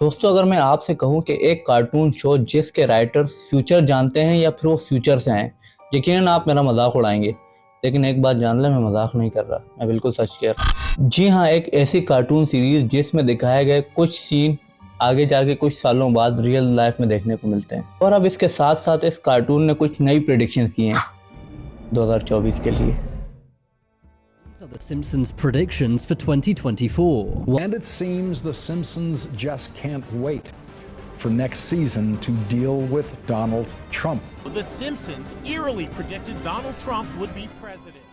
दोस्तों, अगर मैं आपसे कहूं कि एक कार्टून शो जिसके राइटर्स फ्यूचर जानते हैं या फिर वो फ्यूचर से हैं, यकीनन आप मेरा मजाक उड़ाएंगे। लेकिन एक बात जान लें, मैं मजाक नहीं कर रहा, मैं बिल्कुल सच कह रहा हूँ। जी हाँ, एक ऐसी कार्टून सीरीज जिसमें दिखाए गए कुछ सीन आगे जाके कुछ सालों बाद रियल लाइफ में देखने को मिलते हैं। और अब इसके साथ साथ इस कार्टून ने कुछ नई प्रेडिक्शंस की हैं 2024 के लिए। These are the Simpsons predictions for 2024. And it seems The Simpsons just can't wait for next season to deal with Donald Trump. The Simpsons eerily predicted Donald Trump would be president.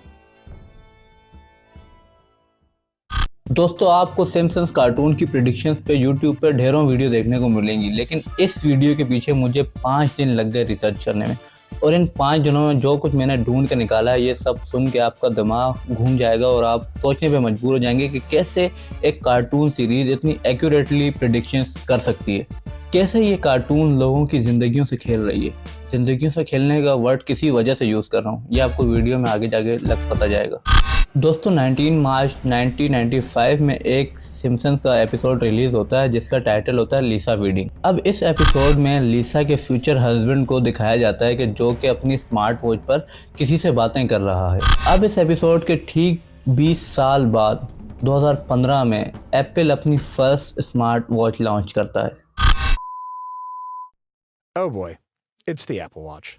दोस्तों, आपको Simpson's cartoon की predictions पे YouTube पे ढेरों video देखने को मिलेंगी, लेकिन इस वीडियो के पीछे मुझे 5 दिन लग गए रिसर्च करने में। और इन 5 दिनों में जो कुछ मैंने ढूंढ के निकाला है, ये सब सुन के आपका दिमाग घूम जाएगा और आप सोचने पे मजबूर हो जाएंगे कि कैसे एक कार्टून सीरीज इतनी एक्यूरेटली प्रेडिक्शंस कर सकती है। कैसे ये कार्टून लोगों की ज़िंदगियों से खेल रही है। ज़िंदगियों से खेलने का वर्ड किसी वजह से यूज़ कर रहा हूँ, ये आपको वीडियो में आगे जाके पता जाएगा। दोस्तों, 19 मार्च 1995 में एक सिम्पसन्स का एपिसोड रिलीज होता है जिसका टाइटल होता है लिसा वीडिंग। अब इस एपिसोड में लिसा के फ्यूचर हस्बैंड को दिखाया जाता है कि जो कि अपनी स्मार्ट वॉच पर किसी से बातें कर रहा है। अब इस एपिसोड के ठीक 20 साल बाद 2015 में एप्पल अपनी फर्स्ट स्मार्ट वॉच लॉन्च करता है। Oh boy, it's the Apple Watch.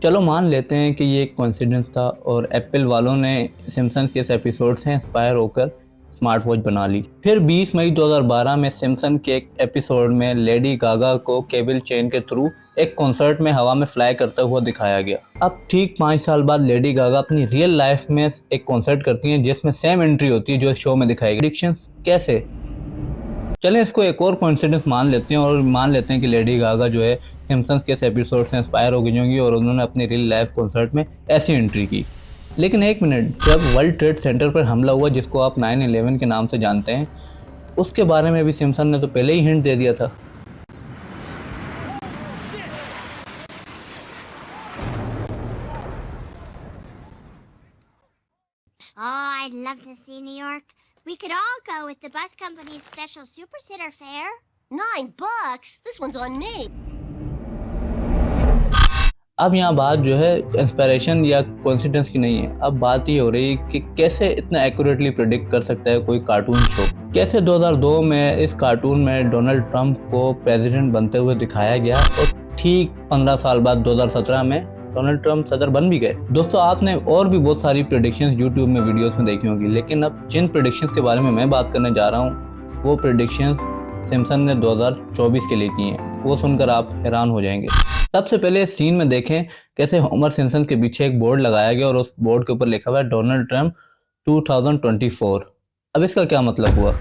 चलो मान लेते हैं कि ये एक कोइंसिडेंस था और एप्पल वालों ने सिम्पसन्स के इस एपिसोड से इंस्पायर होकर स्मार्ट वॉच बना ली। फिर 20 मई 2012 में सिम्पसन के एक एपिसोड में लेडी गागा को केबल चेन के थ्रू एक कॉन्सर्ट में हवा में फ्लाई करता हुआ दिखाया गया। अब ठीक 5 साल बाद लेडी गागा अपनी रियल लाइफ में एक कॉन्सर्ट करती हैं जिसमें सेम एंट्री होती है जो शो में दिखाई गई। प्रेडिक्शंस कैसे? चलें इसको एक और कोइंसिडेंस मान लेते हैं और मान लेते हैं कि लेडी गागा जो है सिम्पसन्स के इस एपिसोड से इंस्पायर हो गई होंगी और उन्होंने अपनी रियल लाइफ कॉन्सर्ट में ऐसी एंट्री की। लेकिन एक मिनट, जब वर्ल्ड ट्रेड सेंटर पर हमला हुआ जिसको आप 9/11 के नाम से जानते हैं, उसके बारे में भी सिम्पसन ने तो पहले ही हिंट दे दिया था। Oh, I'd love to see New York. We could all go with the bus company's special Super Sitter fare. $9? This one's on me. अब यहाँ बात जो है इंस्पिरेशन या कोइंसिडेंस की नहीं है। अब बात ये हो रही है कि कैसे इतना एक्यूरेटली प्रेडिक्ट कर सकता है कोई कार्टून शो। कैसे 2002 में इस कार्टून में डोनाल्ड ट्रंप को प्रेसिडेंट बनते हुए दिखाया गया और ठीक 15 साल बाद 2017 में डोनाल्ड ट्रंप सदर बन भी गए। दोस्तों, आपने और भी बहुत सारी प्रेडिक्शंस यूट्यूब में वीडियोस में देखी होंगी, लेकिन अब जिन प्रेडिक्शंस के बारे में मैं बात करने जा रहा हूँ वो प्रेडिक्शंस सिम्पसन ने 2024 के लिए की हैं। वो सुनकर आप हैरान हो जाएंगे। सबसे पहले इस सीन में देखें कैसे होमर सिम्पसन के पीछे एक बोर्ड लगाया गया और उस बोर्ड के ऊपर लिखा हुआ है डोनाल्ड ट्रंप 2024। अब इसका क्या मतलब हुआ?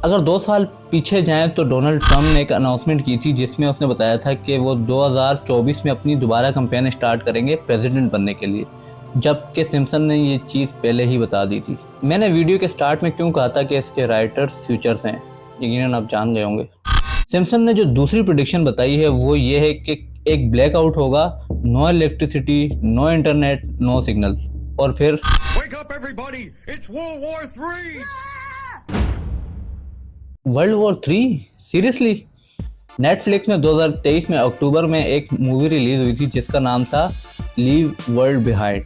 अगर 2 साल पीछे जाएं तो डोनाल्ड ट्रंप ने एक अनाउंसमेंट की थी जिसमें उसने बताया था कि वो 2024 में अपनी दोबारा कैंपेन स्टार्ट करेंगे प्रेसिडेंट बनने के लिए, जबकि सिम्पसन ने ये चीज़ पहले ही बता दी थी। मैंने वीडियो के स्टार्ट में क्यों कहा था कि इसके राइटर्स फ्यूचर्स हैं, यकीनन आप जान गए होंगे। सिम्पसन ने जो दूसरी प्रेडिक्शन बताई है वो ये है कि एक ब्लैकआउट होगा, no electricity, no internet, no signal. और फिर वर्ल्ड वॉर 3? सीरियसली? नेटफ्लिक्स में 2023 में अक्टूबर में एक मूवी रिलीज हुई थी जिसका नाम था लीव वर्ल्ड बिहाइंड।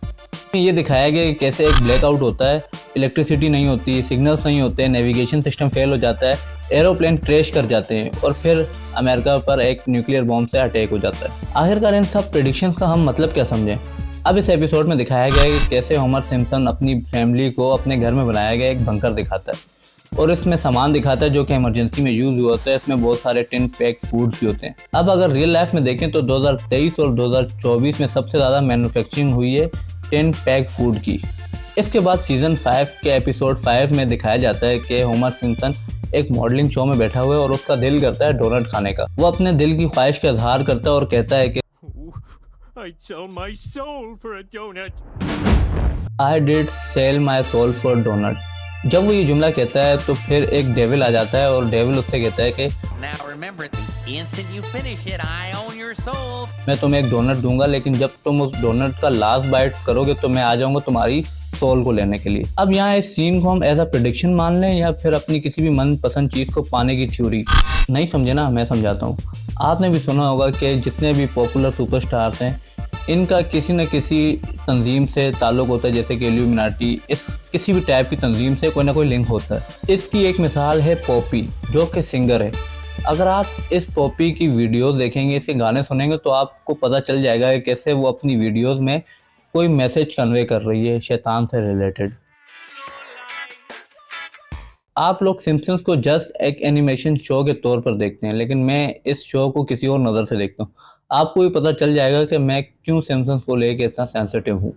ये दिखाया गया कि कैसे एक ब्लैकआउट होता है, इलेक्ट्रिसिटी नहीं होती, सिग्नल्स नहीं होते, नेविगेशन सिस्टम फेल हो जाता है, एरोप्लेन क्रैश कर जाते हैं और फिर अमेरिका पर एक न्यूक्लियर बॉम्ब से अटैक हो जाता है। आखिरकार इन सब प्रेडिक्शंस का हम मतलब क्या समझें? अब इस एपिसोड में दिखाया गया है कि कैसे होमर सिम्पसन अपनी फैमिली को अपने घर में बनाया गया एक बंकर दिखाता है और इसमें सामान दिखाता है जो कि इमरजेंसी में यूज़ हुआ होता है। इसमें बहुत सारे टिन पैक फूड भी होते हैं। अब अगर रियल लाइफ में देखें तो 2023 और 2024 में सबसे ज़्यादा मैन्युफैक्चरिंग हुई है टिन पैक फूड की। इसके बाद सीज़न 5 के एपिसोड 5 में दिखाया जाता है कि होमर सिम्पसन एक मॉडलिंग शो में बैठा हुआ है और उसका दिल करता है डोनट खाने का। वो अपने दिल की ख्वाहिश का इजहार करता है और कहता है कि I did sell my soul for donut। जब वो ये जुमला कहता है तो फिर एक डेविल आ जाता है और डेविल उससे कहता है कि Now remember, the instant you finish it, I own your मैं तुम्हें एक डोनट दूंगा, लेकिन जब तुम उस डोनट का लास्ट बाइट करोगे तो मैं आ जाऊंगा तुम्हारी सोल को लेने के लिए। अब यहाँ इस सीन को हम एज अ प्रेडिक्शन मान लें या फिर अपनी किसी भी मनपसंद चीज़ को पाने की थ्योरी? नहीं समझे ना, मैं समझाता हूँ। आपने भी सुना होगा कि जितने भी पॉपुलर सुपरस्टार्स हैं इनका किसी न किसी तंजीम से ताल्लुक़ होता है, जैसे कि इल्यूमिनाटी, इस किसी भी टाइप की तंजीम से कोई ना कोई लिंक होता है। इसकी एक मिसाल है पॉपी, जो कि सिंगर है। अगर आप इस पॉपी की वीडियोस देखेंगे, इसके गाने सुनेंगे, तो आपको पता चल जाएगा कि कैसे वो अपनी वीडियोस में कोई मैसेज कन्वे कर रही है शैतान से रिलेटेड। आप लोग सिम्पसन्स को जस्ट एक एनिमेशन शो के तौर पर देखते हैं, लेकिन मैं इस शो को किसी और नज़र से देखता हूँ। आपको भी पता चल जाएगा कि मैं क्यों सिम्पसन्स को लेकर इतना सेंसिटिव हूँ।